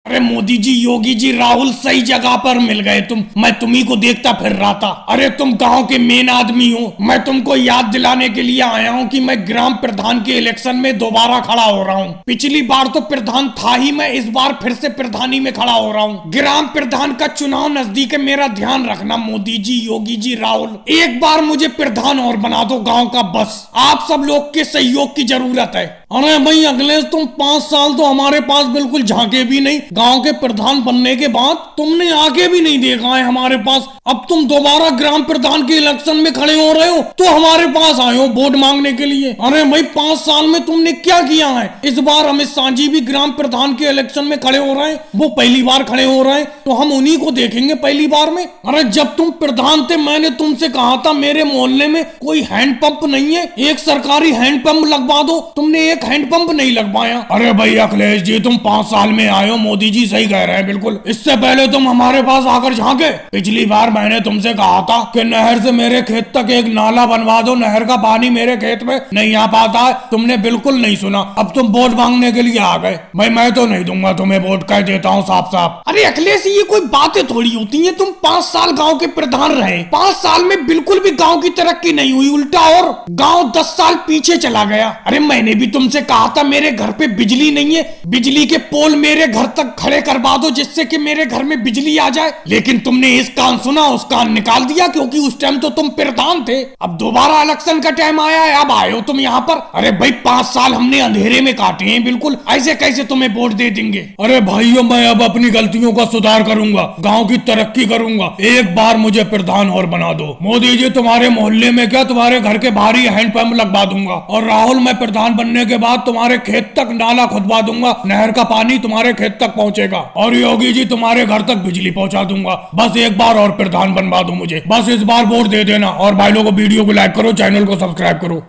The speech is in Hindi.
अरे मोदी जी, योगी जी, राहुल, सही जगह पर मिल गए तुम। मैं तुम्ही को देखता फिर रहा था। अरे तुम गांव के मेन आदमी हो। मैं तुमको याद दिलाने के लिए आया हूँ कि मैं ग्राम प्रधान के इलेक्शन में दोबारा खड़ा हो रहा हूँ। पिछली बार तो प्रधान था ही मैं, इस बार फिर से प्रधानी में खड़ा हो रहा हूँ। ग्राम प्रधान का चुनाव नजदीक है, मेरा ध्यान रखना मोदी जी, योगी जी, राहुल। एक बार मुझे प्रधान और बना दो गाँव का, बस आप सब लोग के सहयोग की जरूरत है। अरे भाई अखिलेश, तुम 5 साल तो हमारे पास बिल्कुल झांके भी नहीं। गांव के प्रधान बनने के बाद तुमने आगे भी नहीं देखा है हमारे पास। अब तुम दोबारा ग्राम प्रधान के इलेक्शन में खड़े हो रहे हो तो हमारे पास आए हो वोट मांगने के लिए। अरे भाई 5 साल में तुमने क्या किया है? इस बार अमित शाह जी भी ग्राम प्रधान के इलेक्शन में खड़े हो रहे हैं, वो पहली बार खड़े हो रहे हैं, तो हम उन्हीं को देखेंगे पहली बार में। अरे जब तुम प्रधान थे मैंने तुमसे कहा था मेरे मोहल्ले में कोई हैंडपंप नहीं है, एक सरकारी हैंडपंप लगवा दो। तुमने एक हैंडपंप नहीं लगवाया। अरे भाई अखिलेश जी, तुम 5 साल में आए हो, मोदी जी सही कह रहे हैं बिल्कुल। इससे पहले तुम हमारे पास आकर झांके। पिछली बार मैंने तुमसे कहा था कि नहर से मेरे खेत तक एक नाला बनवा दो, नहर का पानी मेरे खेत में नहीं आ पाता है। तुमने बिल्कुल नहीं सुना। अब तुम वोट मांगने के लिए आ गए। भाई मैं तो नहीं दूंगा तुम्हें वोट, कह देता हूँ साफ साफ। अरे अखिलेश, ये कोई बातें थोड़ी होती है। तुम 5 साल गाँव के प्रधान रहे, 5 साल में बिल्कुल भी गाँव की तरक्की नहीं हुई, उल्टा और गाँव 10 साल पीछे चला गया। अरे मैंने भी तुमसे कहा था मेरे घर पे बिजली नहीं है, बिजली के पोल मेरे घर तक खड़े करवा दो जिससे कि मेरे घर में बिजली आ जाए, लेकिन तुमने इस कान सुना उस कान निकाल दिया, क्योंकि उस टाइम तो तुम प्रधान थे। अब दोबारा इलेक्शन का टाइम आया है, अब आए हो तुम यहाँ पर। अरे भाई 5 साल हमने अंधेरे में काटे हैं बिल्कुल, ऐसे कैसे तुम्हें वोट दे देंगे? अरे भाइयों, मैं अब अपनी गलतियों का सुधार करूंगा, गाँव की तरक्की करूंगा। एक बार मुझे प्रधान और बना दो। मोदी जी, तुम्हारे मोहल्ले में क्या, तुम्हारे घर के बाहर ही हैंडपंप लगवा दूंगा। और राहुल, मैं प्रधान बनने के बाद तुम्हारे खेत तक नाला खुदवा दूंगा, नहर का पानी तुम्हारे खेत तक पहुंचेगा। और योगी जी, तुम्हारे घर तक बिजली पहुंचा दूंगा। बस एक बार और प्रधान बनवा दो मुझे, बस इस बार वोट दे देना। और भाई लोगों, वीडियो को लाइक करो, चैनल को सब्सक्राइब करो।